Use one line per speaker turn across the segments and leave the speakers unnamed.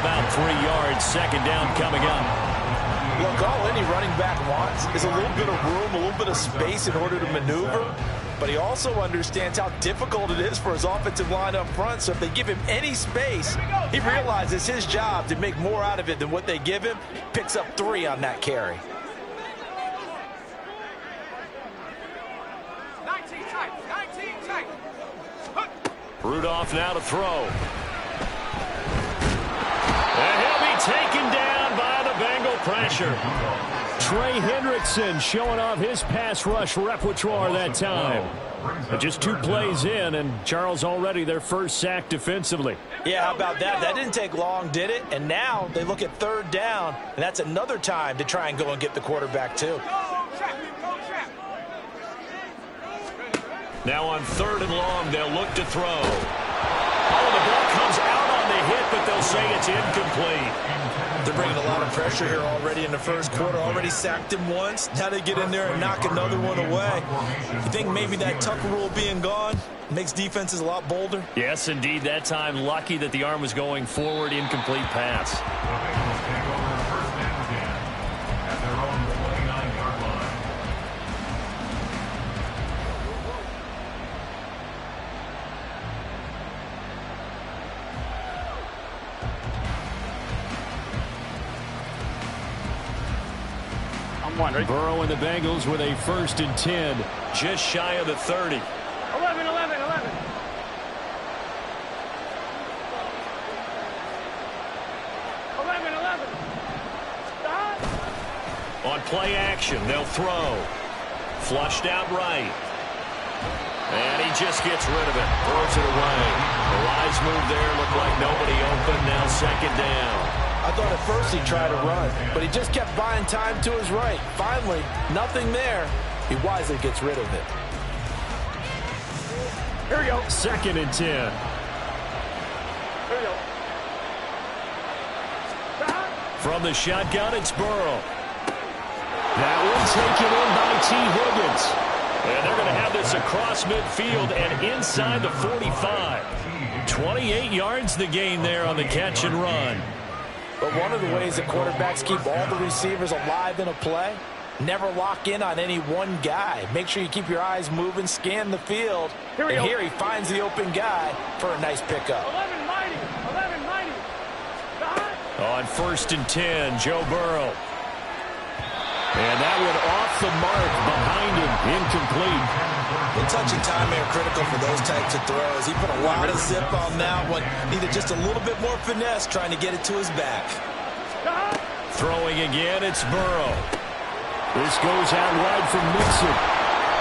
about 3 yards. Second down coming up.
Look, all any running back wants is a little bit of room, a little bit of space in order to maneuver. But he also understands how difficult it is for his offensive line up front. So if they give him any space, he realizes his job to make more out of it than what they give him. Picks up 3 on that carry.
19 tight.
Rudolph now to throw. And he'll be taken down by the Bengal pressure. Trey Hendrickson showing off his pass rush repertoire that time. But just 2 plays in, and Charles already their first sack defensively.
Yeah, how about that? That didn't take long, did it? And now they look at 3rd down, and that's another time to try and go and get the quarterback too.
Now on 3rd and long, they'll look to throw. Oh, the ball comes out on the hit, but they'll say it's incomplete.
They're bringing a lot of pressure here already in the first quarter. Already sacked him once. Now they get in there and knock another one away. You think maybe that Tucker rule being gone makes defenses a lot bolder?
Yes, indeed. That time, lucky that the arm was going forward. Incomplete pass. Burrow and the Bengals with a 1st and 10, just shy of the 30.
11. Stop.
On play action, they'll throw. Flushed out right. And he just gets rid of it. Throws it away. The wise move there. Looked like nobody open. Now 2nd down.
I thought at first he tried to run, but he just kept buying time to his right. Finally, nothing there. He wisely gets rid of it.
Here we go. 2nd and 10.
Here we go.
From the shotgun, it's Burrow. That one taken in by T. Higgins. And they're going to have this across midfield and inside the 45. 28 yards the gain there on the catch and run.
But one of the ways that quarterbacks keep all the receivers alive in a play, never lock in on any one guy. Make sure you keep your eyes moving, scan the field. And here he finds the open guy for a nice pickup.
11 mighty.
On 1st and 10, Joe Burrow. And that one off the mark behind him, incomplete.
The touch and time are critical for those types of throws. He put a lot of zip on that one. Needed just a little bit more finesse trying to get it to his back.
Throwing again, it's Burrow. This goes out wide from Mixon.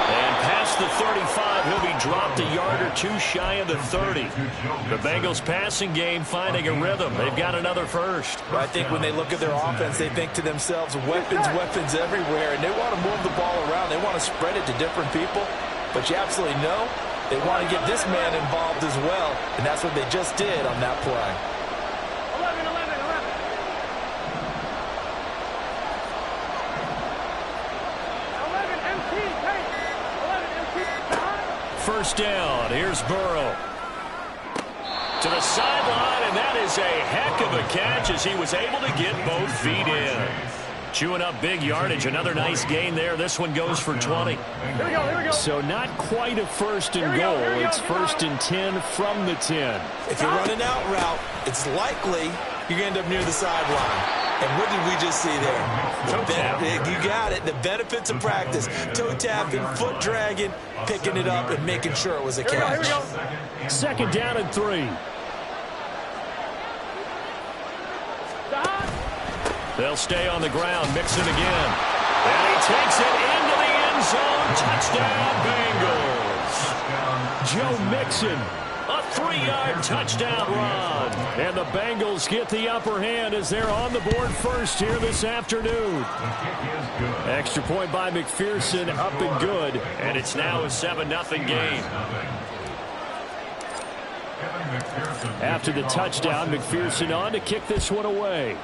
And past the 35, he'll be dropped a yard or 2 shy of the 30. The Bengals passing game finding a rhythm. They've got another first.
I think when they look at their offense, they think to themselves, weapons everywhere, and they want to move the ball around. They want to spread it to different people. But you absolutely know they want to get this man involved as well, and that's what they just did on that play.
11.
First down, here's Burrow. To the sideline, and that is a heck of a catch as he was able to get both feet in. Chewing up big yardage. Another nice gain there. This one goes for 20.
Here we go.
So not quite a 1st and goal. It's 1st and 10 from the 10.
If you're running out route, it's likely you're going to end up near the sideline. And what did we just see there? You got it. The benefits of practice. Toe tapping, foot dragging, picking it up, and making sure it was a catch.
Here we go.
2nd down and 3. They'll stay on the ground. Mixon again. And he takes it into the end zone. Touchdown, Bengals. Joe Mixon. A 3-yard touchdown run. And the Bengals get the upper hand as they're on the board first here this afternoon. Extra point by McPherson, up and good. And it's now a 7-0 game. After the touchdown, McPherson on to kick this one away.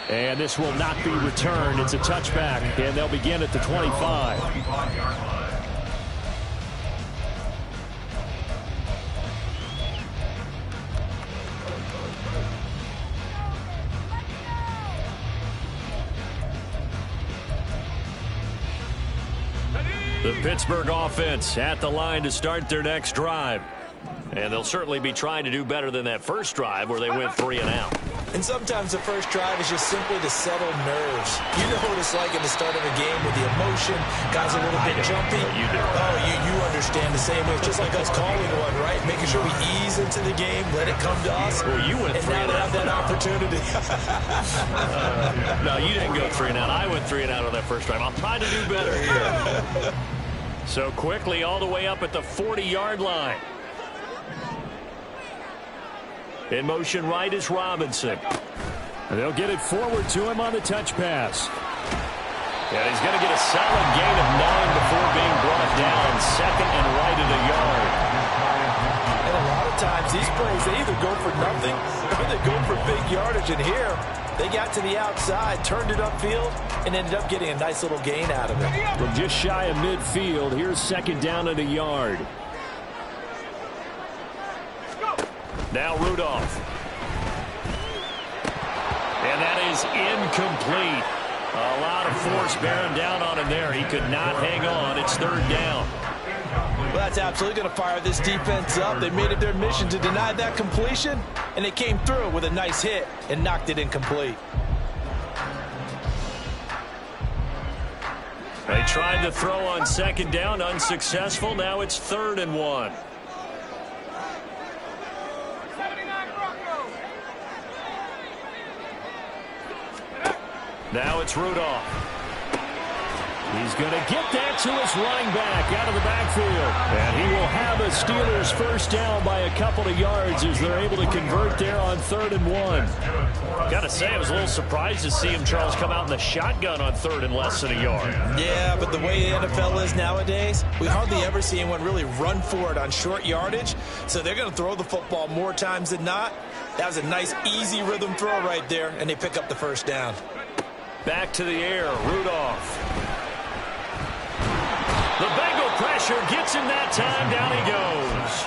And this will not be returned. It's a touchback, and they'll begin at the 25. The Pittsburgh offense at the line to start their next drive. And they'll certainly be trying to do better than that first drive where they went 3 and out.
And sometimes the first drive is just simply to settle nerves. You know what it's like at the start of a game with the emotion, guys a little bit jumpy.
You do.
Oh, you understand the same way. It's just like us calling one, right? Making sure we ease into the game, let it come to us.
Well, you went 3 and out.
And now they have that opportunity.
No, you didn't go 3 and out. I went 3 and out on that first drive. I'll try to do better here. So quickly all the way up at the 40-yard line. In motion right is Robinson.
And they'll get it forward to him on the touch pass.
Yeah, he's going to get a solid gain of 9 before being brought down. Second and right at a yard.
And a lot of times these plays, they either go for nothing or they go for big yardage. And here, they got to the outside, turned it upfield, and ended up getting a nice little gain out of it.
From just shy of midfield, here's second down and a yard.
Now Rudolph. And that is incomplete. A lot of force bearing down on him there. He could not hang on. It's third down.
Well, that's absolutely going to fire this defense up. They made it their mission to deny that completion, and they came through with a nice hit and knocked it incomplete.
They tried to throw on second down, unsuccessful. Now it's 3rd and 1. Now it's Rudolph. He's going to get that to his running back out of the backfield. And he will have a Steelers first down by a couple of yards as they're able to convert there on 3rd and 1. Got to say, I was a little surprised to see him, Charles, come out in the shotgun on 3rd and less than a yard.
Yeah, but the way the NFL is nowadays, we hardly ever see anyone really run for it on short yardage. So they're going to throw the football more times than not. That was a nice, easy rhythm throw right there, and they pick up the first down.
Back to the air, Rudolph. The Bengal pressure gets him that time. Down he goes.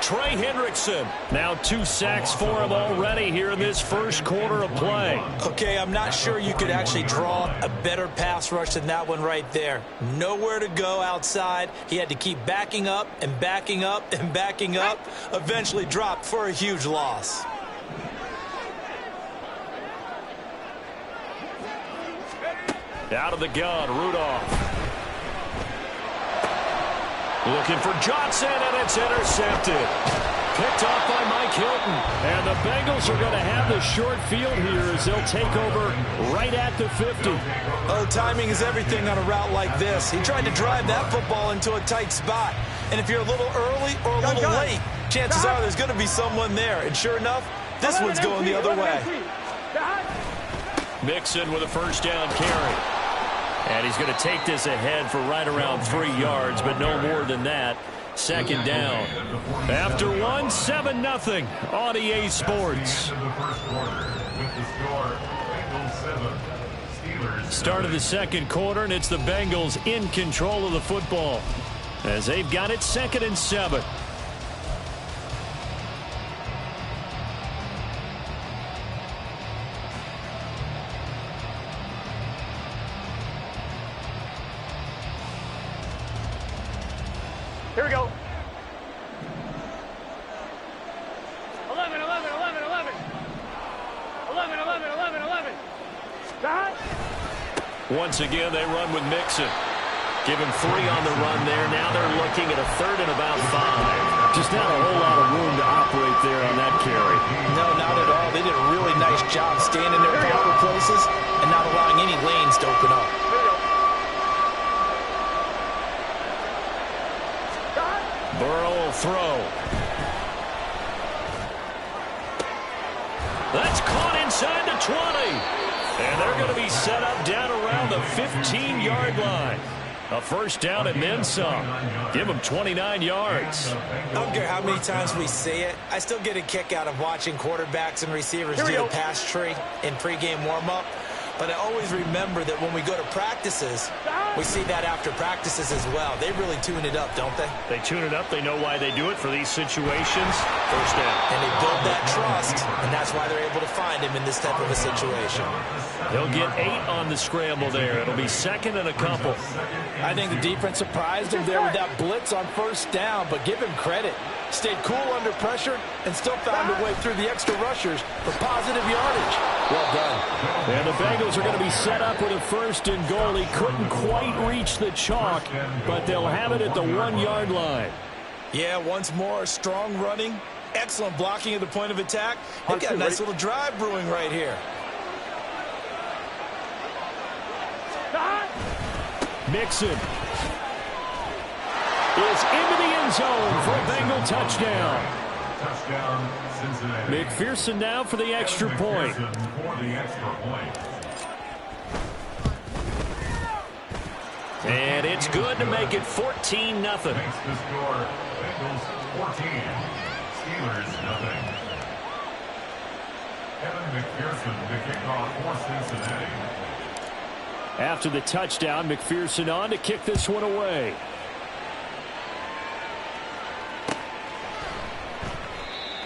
Trey Hendrickson. Now 2 sacks for him already here in this first quarter of play.
Okay, I'm not sure you could actually draw a better pass rush than that one right there. Nowhere to go outside. He had to keep backing up and backing up and backing up. Eventually dropped for a huge loss.
Out of the gun, Rudolph. Looking for Johnson, and it's intercepted. Picked off by Mike Hilton. And the Bengals are going to have the short field here as they'll take over right at the 50.
Oh, timing is everything on a route like this. He tried to drive that football into a tight spot. And if you're a little early or a little late, chances are there's going to be someone there. And sure enough, this one's going the other way.
Mixon with a first down carry. And he's going to take this ahead for right around 3 yards, but no more than that. Second down. After 7-0 on EA Sports. Start of the second quarter, and it's the Bengals in control of the football as they've got it 2nd and 7.
Here we go. 11, 11, 11, 11. 11, 11, 11, 11. Got it?
Once again, they run with Mixon. Give him 3 on the run there. Now they're looking at a 3rd and about 5.
Just not a whole lot of room to operate there on that carry.
No, not at all. They did a really nice job staying in their proper places and not allowing any lanes to open up.
Burrow will throw. That's caught inside the 20. And they're going to be set up down around the 15-yard line. A first down and then some. Give them 29 yards.
I don't care how many times we say it. I still get a kick out of watching quarterbacks and receivers do the pass tree in pregame warm-up. But I always remember that when we go to practices, we see that after practices as well. They really tune it up, don't they?
They tune it up. They know why they do it for these situations. First down.
And they build that trust, and that's why they're able to find him in this type of a situation.
He'll get 8 on the scramble there. It'll be second and a couple.
I think the defense surprised him there with that blitz on first down, but give him credit. Stayed cool under pressure and still found a way through the extra rushers for positive yardage. Well done.
And the Bengals are going to be set up with a first and goal. He couldn't quite reach the chalk, but they'll have it at the 1-yard line.
Yeah, once more, strong running, excellent blocking at the point of attack. They've got a nice little drive brewing right here.
Mixon is into the end zone for a Bengal touchdown. McPherson now for the extra point.
And it's good to make it 14-0.
Makes the score Bengals 14, Steelers 0. Evan McPherson, the kickoff for Cincinnati.
After the touchdown, McPherson on to kick this one away.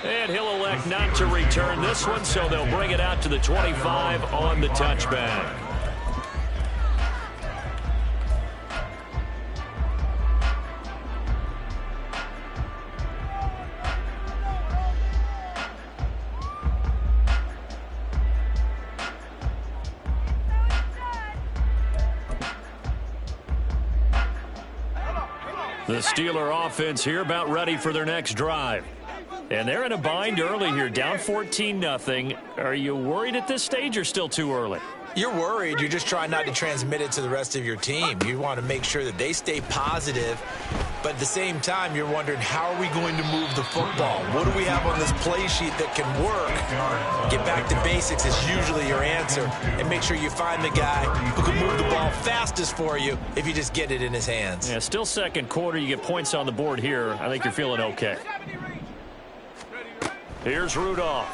And he'll elect not to return this one, so they'll bring it out to the 25 on the touchback. The Steeler offense here about ready for their next drive. And they're in a bind early here, down 14-0. Are you worried at this stage or still too early?
You're worried. You're just trying not to transmit it to the rest of your team. You want to make sure that they stay positive. But at the same time, you're wondering, how are we going to move the football? What do we have on this play sheet that can work? Get back to basics is usually your answer. And make sure you find the guy who can move the ball fastest for you if you just get it in his hands.
Yeah, still second quarter. You get points on the board here. I think you're feeling okay. Here's Rudolph.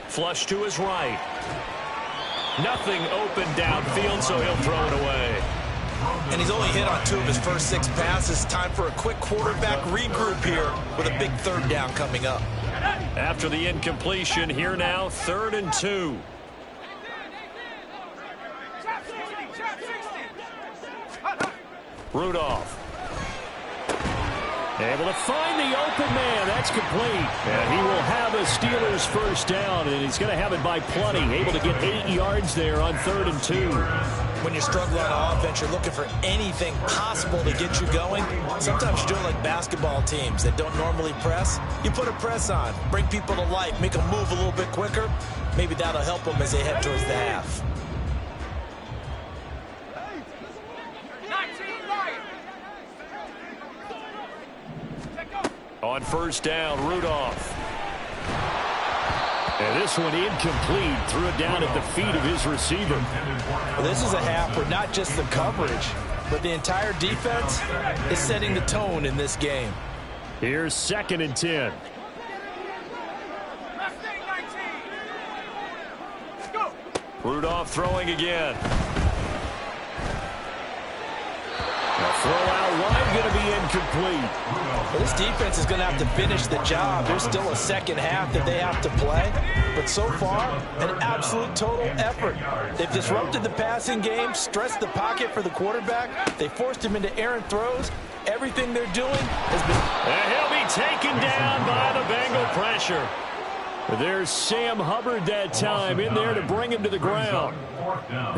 Flush to his right. Nothing open downfield, so he'll throw it away.
And he's only hit on 2 of his first 6 passes. Time for a quick quarterback regroup here with a big 3rd down coming up.
After the incompletion, here now, 3rd and 2. Rudolph.
Able to find the open man. That's complete. And he will have a Steelers first down, and he's going to have it by plenty. Able to get 8 yards there on 3rd and 2.
When you're struggling on offense, you're looking for anything possible to get you going. Sometimes you're doing like basketball teams that don't normally press. You put a press on, bring people to life, make them move a little bit quicker. Maybe that'll help them as they head towards the half.
On first down, Rudolph.
And this one incomplete. Threw it down at the feet of his receiver.
Well, this is a half where not just the coverage, but the entire defense is setting the tone in this game.
Here's 2nd and 10.
Rudolph throwing again.
A throw out wide, going to be incomplete.
Well, this defense is going to have to finish the job. There's still a second half that they have to play. But so far, an absolute total effort. They've disrupted the passing game, stressed the pocket for the quarterback. They forced him into errant throws. Everything they're doing has been...
And he'll be taken down by the Bengal pressure.
There's Sam Hubbard that time in there to bring him to the ground.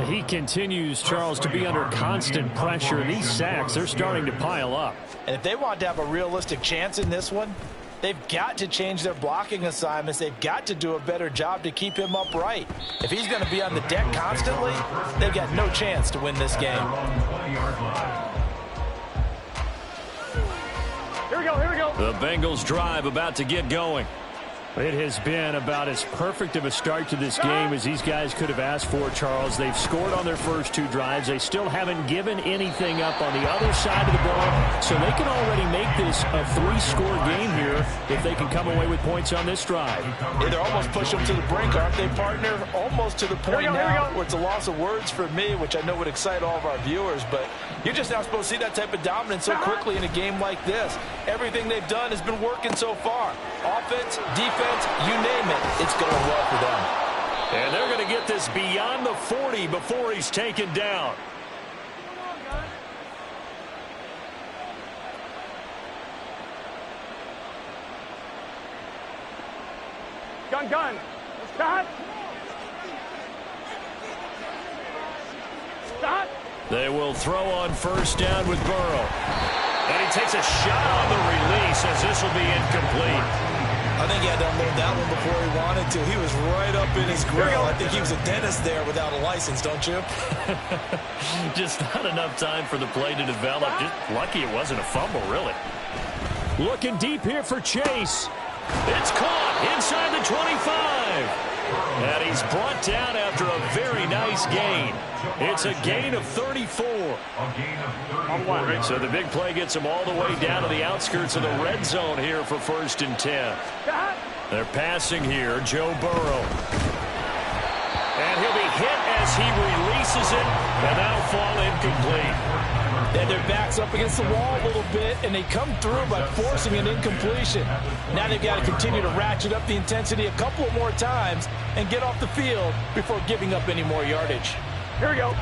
He continues, Charles, to be under constant pressure. These sacks, they're starting to pile up.
And if they want to have a realistic chance in this one, they've got to change their blocking assignments. They've got to do a better job to keep him upright. If he's going to be on the deck constantly, they've got no chance to win this game.
Here we go, here we go.
The Bengals drive about to get going.
It has been about as perfect of a start to this game as these guys could have asked for, Charles. They've scored on their first 2 drives. They still haven't given anything up on the other side of the ball, so they can already make this a 3-score game here if they can come away with points on this drive.
Yeah, they're almost pushing them to the brink, aren't they, partner? Almost to the point now where it's a loss of words for me, which I know would excite all of our viewers, but you're just not supposed to see that type of dominance so quickly in a game like this. Everything they've done has been working so far. Offense, defense, you name it, it's going well for them.
And they're going to get this beyond the 40 before he's taken down.
Gun. Stop. Stop.
They will throw on first down with Burrow. And he takes a shot on the release as this will be incomplete.
I think he had to unload that one before he wanted to. He was right up in his grill. I think he was a dentist there without a license, don't you?
Just not enough time for the play to develop. Just lucky it wasn't a fumble, really.
Looking deep here for Chase.
It's caught inside the 25. And he's brought down after a very nice gain. It's a gain of 34. So the big play gets him all the way down to the outskirts of the red zone here for 1st and 10. They're passing here, Joe Burrow. And he'll be hit as he releases it, and that'll fall incomplete.
And their back's up against the wall a little bit, and they come through by forcing an incompletion. Now they've got to continue to ratchet up the intensity a couple of more times and get off the field before giving up any more yardage.
Here we go.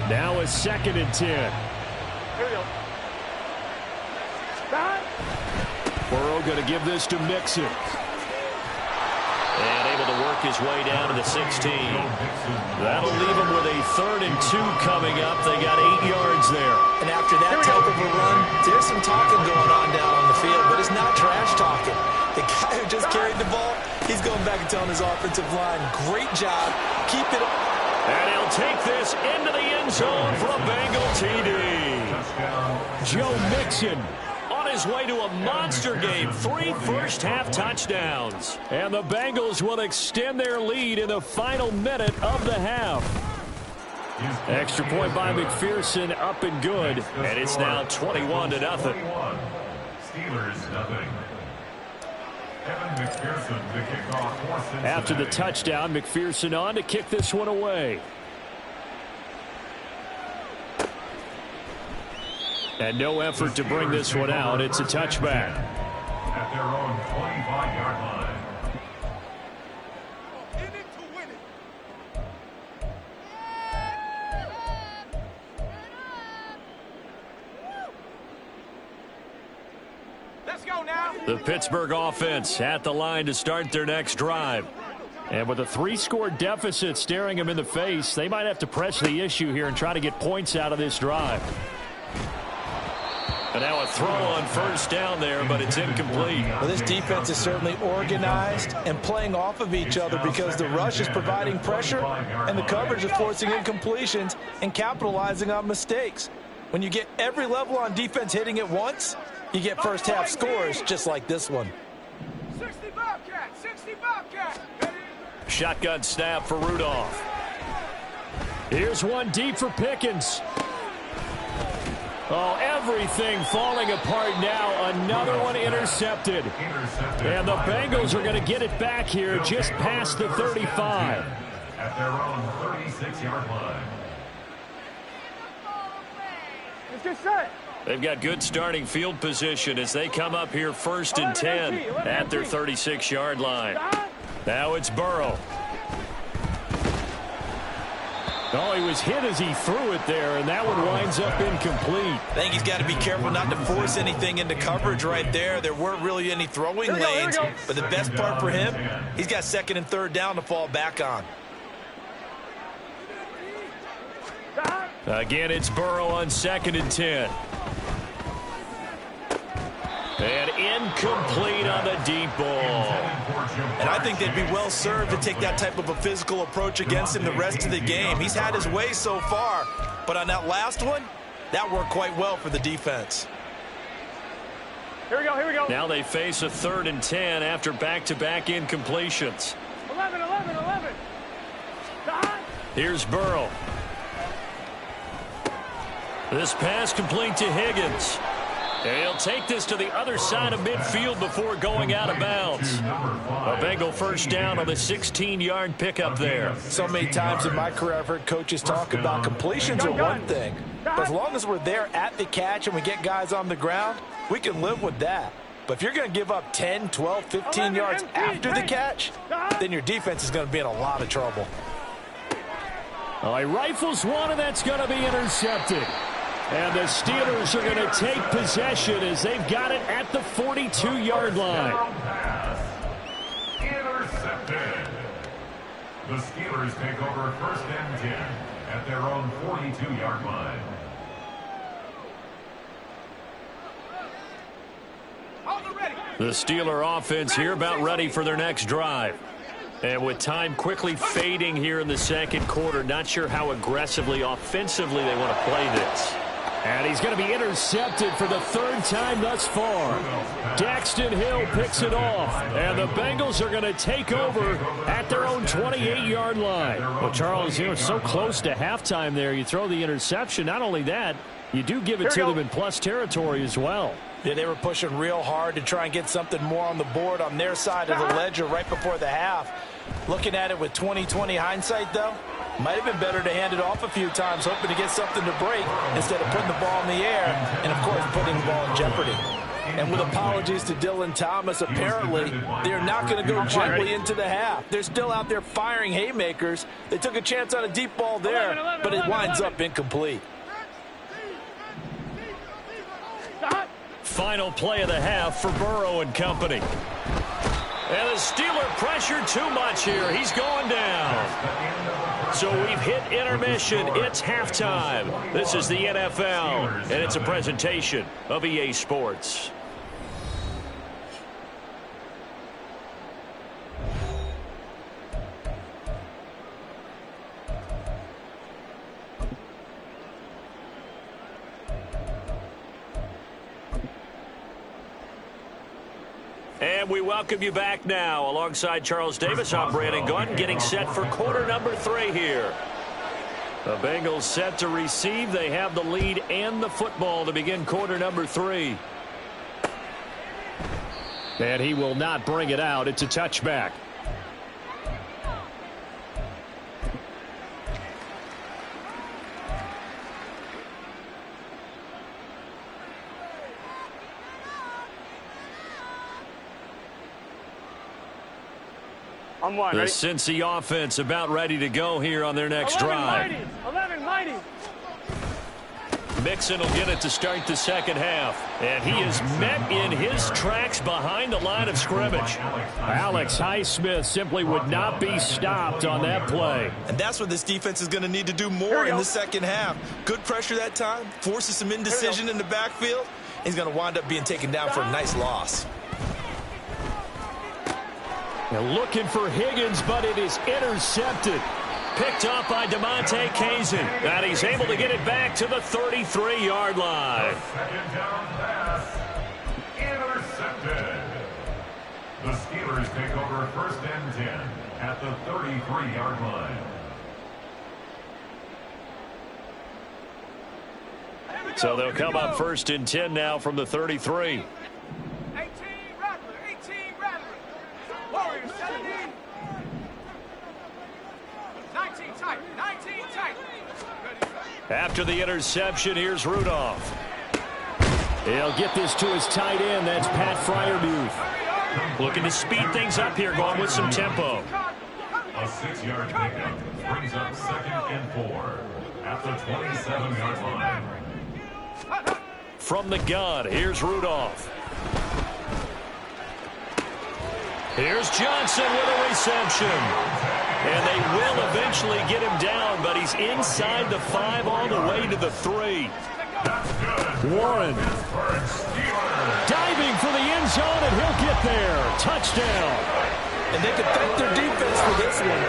Now a 2nd and 10.
Here we go. Stop.
Burrow going to give this to Mixon.
And able to work his way down to the 16. That'll leave him with a 3rd and 2 coming up. They got 8 yards there.
And after that type of a run, there's some talking going on down on the field, but it's not trash talking. The guy who just carried the ball, he's going back and telling his offensive line, great job, keep it up.
And he'll take this into the end zone for a Bengal TD.
Joe Mixon
On his way to a monster game, 3 first-half touchdowns.
And the Bengals will extend their lead in the final minute of the half. Extra point by McPherson, up and good.
And it's now 21-0.
Steelers, nothing. Evan McPherson, the kickoff for Cincinnati.
After the touchdown, McPherson on to kick this one away. And no effort to bring this one out. It's a touchback.
At their own 25-yard line.
Let's go now.
The Pittsburgh offense at the line to start their next drive.
And with a 3-score deficit staring them in the face, they might have to press the issue here and try to get points out of this drive.
And now a throw on first down there, but it's incomplete.
Well, this defense is certainly organized and playing off of each other because the rush is providing pressure and the coverage is forcing incompletions and capitalizing on mistakes. When you get every level on defense hitting at once, you get first-half scores just like this one.
60 Bobcat, 60 Bobcat.
Shotgun snap for Rudolph.
Here's one deep for Pickens. Oh, everything falling apart now. Another one intercepted. And the Bengals are going to get it back here just past the 35.
At their own 36-yard line.
Let's get set.
They've got good starting field position as they come up here 1st and 10 at their 36-yard line. Now it's Burrow.
Oh, he was hit as he threw it there, and that one winds up incomplete.
I think he's got to be careful not to force anything into coverage right there. There weren't really any throwing lanes, but the best part for him, he's got 2nd and 3rd down to fall back on.
Again, it's Burrow on 2nd and 10. And incomplete on the deep ball.
And I think they'd be well served to take that type of a physical approach against him the rest of the game. He's had his way so far, but on that last one, that worked quite well for the defense.
Here we go, here we go.
Now they face a 3rd and 10 after back-to-back incompletions.
11.
Here's Burrow. This pass complete to Higgins. And he'll take this to the other side of midfield before going out of bounds. A Bengal first down on the 16-yard pickup there.
So many times in my career I've heard coaches talk about completions are one thing. But as long as we're there at the catch and we get guys on the ground, we can live with that. But if you're going to give up 10, 12, 15 yards after the catch, then your defense is going to be in a lot of trouble.
Oh, he rifles one, and that's going to be intercepted. And the Steelers are going to take possession as they've got it at the 42-yard line.
Intercepted. The Steelers take over 1st and 10 at their own 42-yard line.
The Steeler offense here about ready for their next drive. And with time quickly fading here in the 2nd quarter, not sure how aggressively, offensively they want to play this. And he's going to be intercepted for the 3rd time thus far. Daxton Hill picks it off. And the Bengals are going to take over at their own 28-yard line. Well, Charles, you know, so close to halftime there. You throw the interception. Not only that, you do give it to them in plus territory as well.
Yeah, they were pushing real hard to try and get something more on the board on their side of the ledger right before the half. Looking at it with 20/20 hindsight, though, might have been better to hand it off a few times, hoping to get something to break instead of putting the ball in the air and, of course, putting the ball in jeopardy. And with apologies to Dylan Thomas, apparently they're not going to go gently into the half. They're still out there firing haymakers. They took a chance on a deep ball there, but it winds up incomplete.
Final play of the half for Burrow and company. And the Steeler pressure too much here. He's going down. So we've hit intermission. It's halftime. This is the NFL, and it's a presentation of EA Sports. And we welcome you back now. Alongside Charles Davis, I'm Brandon Gunn, getting set for quarter number 3 here. The Bengals set to receive. They have the lead and the football to begin quarter number 3. And he will not bring it out. It's a touchback.
I'm one,
The
ready?
Cincy offense about ready to go here on their next drive.
11 mighty.
Mixon will get it to start the 2nd half. And he is met in his tracks behind the line of scrimmage. Alex Highsmith simply would not be stopped on that play.
And that's what this defense is going to need to do more in the 2nd half. Good pressure that time, forces some indecision in the backfield. He's going to wind up being taken down for a nice loss.
Now looking for Higgins, but it is intercepted. Picked off by DeMonte Kazin. And he's able to get it back to the 33-yard line.
2nd down pass. Intercepted. The Steelers take over 1st and 10 at the 33-yard line.
So they'll come up 1st and 10 now from the 33.
18 Rattler, 18 Rattler. Warriors 17. 19 tight, 19 tight.
After the interception, here's Rudolph. He'll get this to his tight end. That's Pat Freiermuth. Looking to speed things up here, going with some tempo.
A 6-yard pickup brings up 2nd and 4 at the 27-yard line.
From the gun, here's Rudolph. Here's Johnson with a reception. And they will eventually get him down, but he's inside the 5 all the way to the 3. Warren diving for the end zone, and he'll get there. Touchdown.
And they could thank their defense for this one.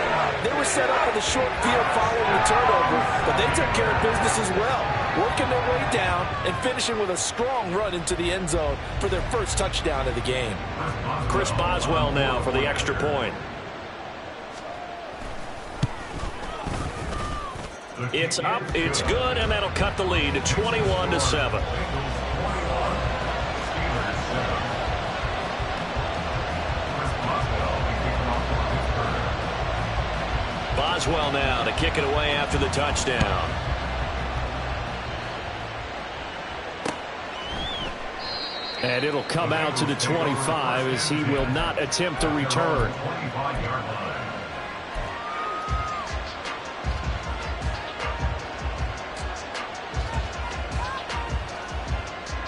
They were set up with a short field following the turnover, but they took care of business as well. working their way down and finishing with a strong run into the end zone for their first touchdown of the game.
Chris Boswell now for the extra point. It's up, it's good, and that'll cut the lead to 21-7. Boswell now to kick it away after the touchdown.
And it'll come out to the 25 as he will not attempt a return.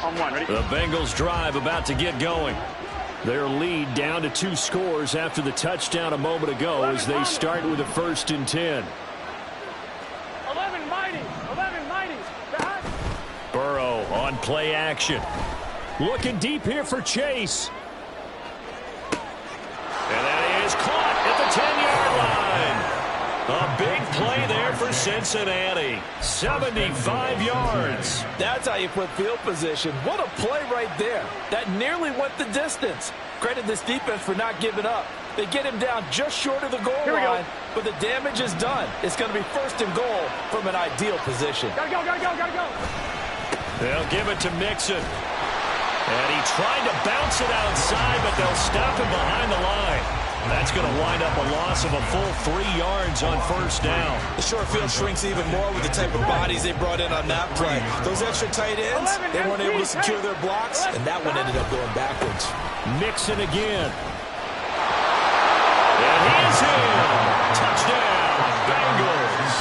On one, ready?
The Bengals drive about to get going.
Their lead down to 2 scores after the touchdown a moment ago as they start with a 1st and 10.
11 mighty. 11 mighty. Behind.
Burrow on play action.
Looking deep here for Chase.
And that is caught at the 10-yard line. A big play there for Cincinnati. 75 yards.
That's how you put field position. What a play right there. That nearly went the distance. Credit this defense for not giving up. They get him down just short of the goal line, but the damage is done. It's going to be 1st and goal from an ideal position.
Gotta go, gotta go, gotta go.
They'll give it to Mixon. And he tried to bounce it outside, but they'll stop him behind the line. That's going to wind up a loss of a full 3 yards on 1st down.
The short field shrinks even more with the type of bodies they brought in on that play. Those extra tight ends, they weren't able to secure their blocks, and that one ended up going backwards.
Mixon again.
And he's in. Touchdown, Bengals.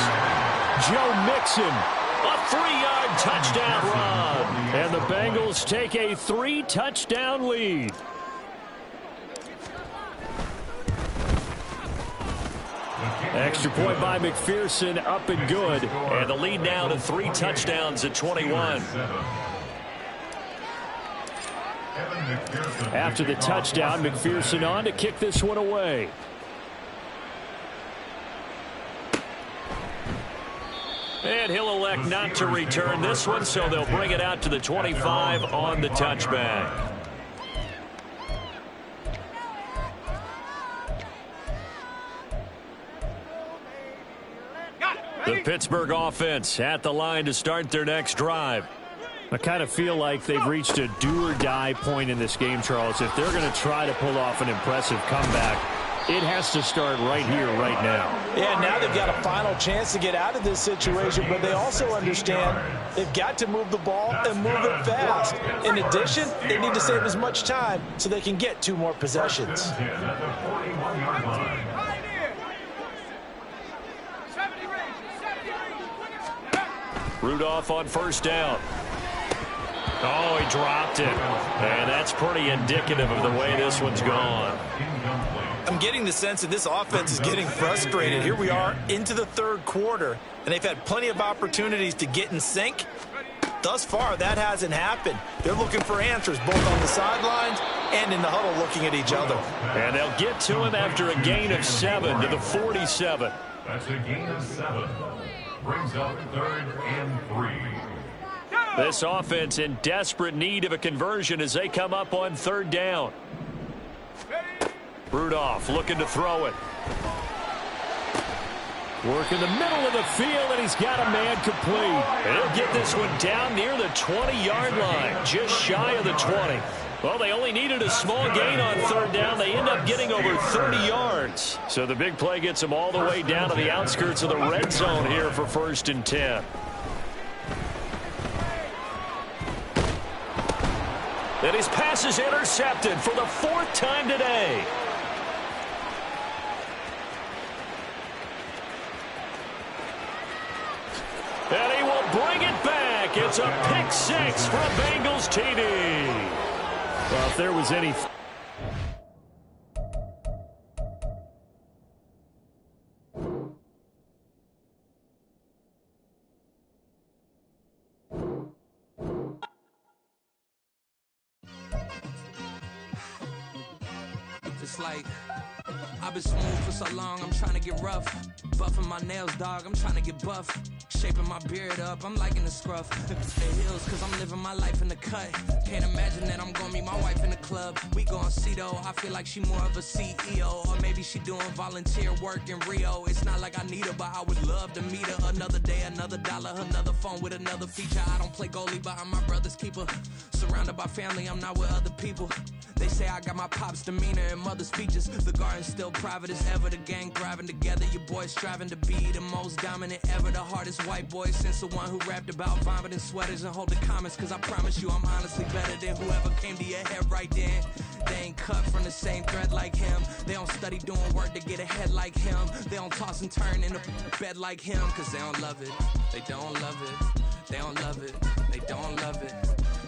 Joe Mixon.
A 3-yard touchdown run.
And the Bengals take a 3-touchdown lead. Extra point by McPherson, up and good.
And the lead now to 3 touchdowns at 21.
After the touchdown, McPherson on to kick this one away.
And he'll elect not to return this one, so they'll bring it out to the 25 on the touchback. The Pittsburgh offense at the line to start their next drive.
I kind of feel like they've reached a do-or-die point in this game, Charles. If they're going to try to pull off an impressive comeback, it has to start right here, right now.
Yeah, now they've got a final chance to get out of this situation, but they also understand they've got to move the ball and move it fast. In addition, they need to save as much time so they can get 2 more possessions.
70
Rudolph on 1st down. Oh, he dropped it. And that's pretty indicative of the way this one's gone.
I'm getting the sense that this offense is getting frustrated. Here we are into the 3rd quarter, and they've had plenty of opportunities to get in sync. Thus far, that hasn't happened. They're looking for answers both on the sidelines and in the huddle looking at each other.
And they'll get to him after a gain of 7 to the 47.
That's a gain of 7. Brings up 3rd and 3.
This offense in desperate need of a conversion as they come up on 3rd down. Rudolph looking to throw it.
Work in the middle of the field, and he's got a man complete.
And he'll get this one down near the 20-yard line, just shy of the 20. Well, they only needed a small gain on 3rd down. They end up getting over 30 yards. So the big play gets them all the way down to the outskirts of the red zone here for 1st and 10. And his pass is intercepted for the 4th time today. And he will bring it back. It's a pick 6 for a Bengals TD.
Well, if there was any...
Just like I've been smooth for so long, I'm trying to get rough. Buffing my nails, dog, I'm trying to get buff. Shaping my beard up, I'm liking the scruff. The heels, cause I'm living my life in the cut. Can't imagine that I'm gonna meet my wife in the club. We gon' see though, I feel like she more of a CEO. Or maybe she doing volunteer work in Rio. It's not like I need her, but I would love to meet her. Another day, another dollar, another phone with another feature. I don't play goalie, but I'm my brother's keeper. Surrounded by family, I'm not with other people. They say I got my pop's demeanor and mother's features. The garden's still private as ever. The gang thriving together. Your boys striving to be the most dominant ever. The hardest white boy since the one who rapped about vomiting sweaters and hold the comments. Cause I promise you I'm honestly better than whoever came to your head right then. They ain't cut from the same thread like him. They don't study doing work to get ahead like him. They don't toss and turn in a bed like him. Cause they don't love it. They don't love it. They don't love it. They don't love it.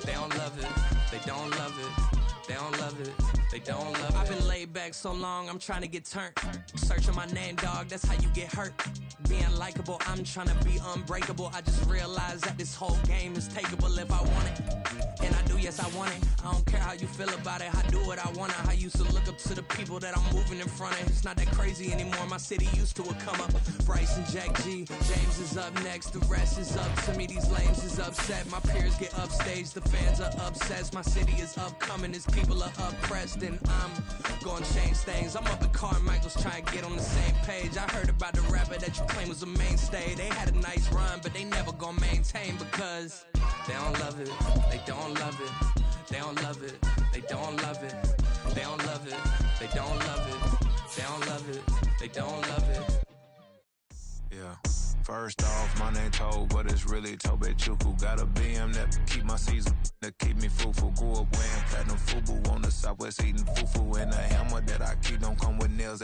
They don't love it. They don't love it. They don't love it. They don't love it. I've been laid back so long, I'm trying to get turned. Searching my name, dog, that's how you get hurt. Being likable, I'm trying to be unbreakable. I just realized that this whole game is takeable if I want it. And I do, yes, I want it. I don't care how you feel about it. I do what I want to. I used to look up to the people that I'm moving in front of. It's not that crazy anymore. My city used to a come up. Bryce and Jack G. James is up next. The rest is up to me. These lames is upset. My peers get upstage. The fans are obsessed. My city is upcoming. These people are oppressed. And I'm gonna change things. I'm up at Carmichael's trying to get on the same page. I heard about the rapper that you claim was a mainstay. They had a nice run, but they never gonna maintain because they don't love it. They don't love it. They don't love it. They don't love it. They don't love it. They don't love it. They don't love it. They don't love it.
Yeah. First off, my name Toad, but it's really Tobe Chuku. Got a BM that keep my season, that keep me fruitful. Grew up wearing platinum FUBU on the Southwest eating fufu. And the hammer that I keep don't come with nails.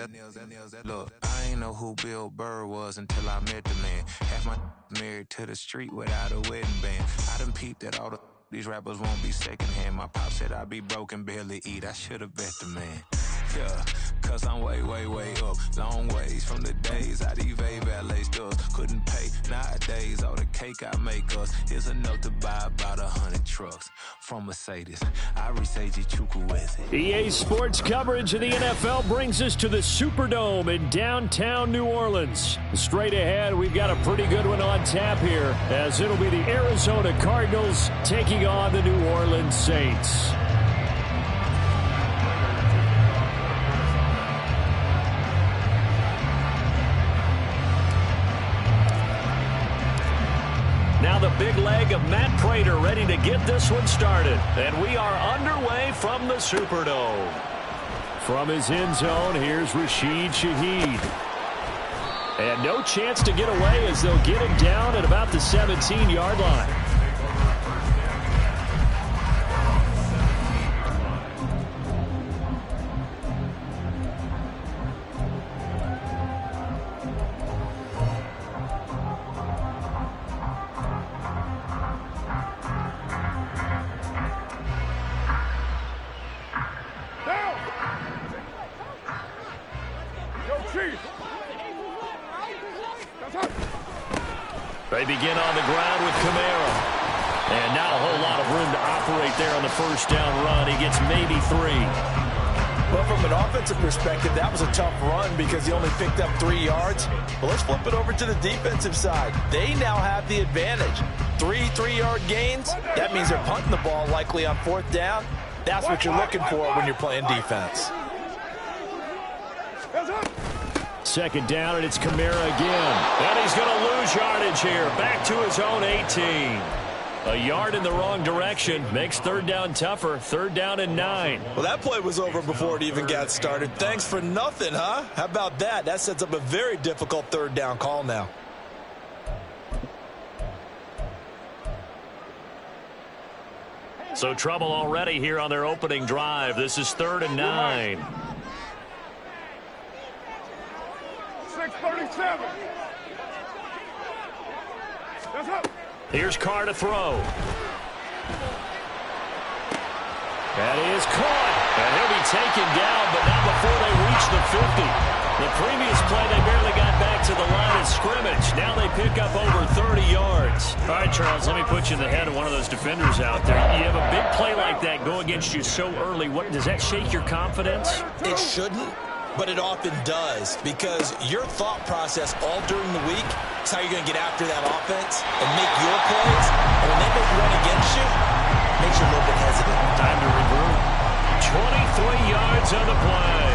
Look, I ain't know who Bill Burr was until I met the man. Half my married to the street without a wedding band. I done peeped at all these rappers won't be secondhand. My pop said I'd be broke and barely eat. I should've bet the man. Yeah, cause I'm way, way, way up. Long ways from the days I evade valet stores. Couldn't pay nowadays. All the cake I make us is enough to buy about 100 trucks from Mercedes. I resage Chukwueze.
EA Sports coverage of the NFL brings us to the Superdome in downtown New Orleans. Straight ahead, we've got a pretty good one on tap here, as it'll be the Arizona Cardinals taking on the New Orleans Saints. Now the big leg of Matt Prater ready to get this one started. And we are underway from the Superdome. From his end zone, here's Rashid Shaheed. And no chance to get away as they'll get him down at about the 17-yard line. They begin on the ground with Kamara. And not a whole lot of room to operate there on the first down run. He gets maybe 3.
Well, from an offensive perspective, that was a tough run because he only picked up 3 yards. But let's flip it over to the defensive side. They now have the advantage. 3 3-yard gains. That means they're punting the ball likely on 4th down. That's what you're looking for when you're playing defense.
Second down, and it's Kamara again. And he's going to lose yardage here. Back to his own 18. A yard in the wrong direction makes 3rd down tougher. 3rd down and 9.
Well, that play was over before it even got started. Thanks for nothing, huh? How about that? That sets up a very difficult 3rd down call now.
So trouble already here on their opening drive. This is 3rd and 9.
6:37. That's up.
Here's Carr to throw. That is caught. And he'll be taken down, but not before they reach the 50. The previous play, they barely got back to the line of scrimmage. Now they pick up over 30 yards. All right, Charles, let me put you in the head of one of those defenders out there. You have a big play like that go against you so early. What does that shake your confidence?
It shouldn't. But it often does, because your thought process all during the week is how you're going to get after that offense and make your plays. And when they make run against you, it makes you a little bit hesitant.
Time to regroup. 23 yards on the play.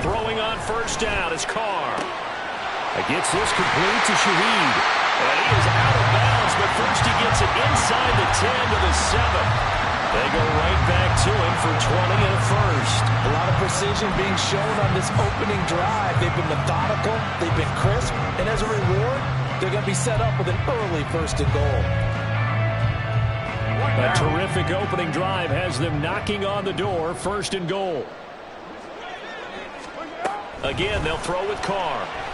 Throwing on first down is Carr. Gets this complete to Shaheed. And he is out of bounds, but first he gets it inside the 10 to the 7. They go right back to him for 20 and a first.
A lot of precision being shown on this opening drive. They've been methodical, they've been crisp, and as a reward, they're going to be set up with an early first and goal.
A terrific opening drive has them knocking on the door, first and goal.
Again, they'll throw with Carr.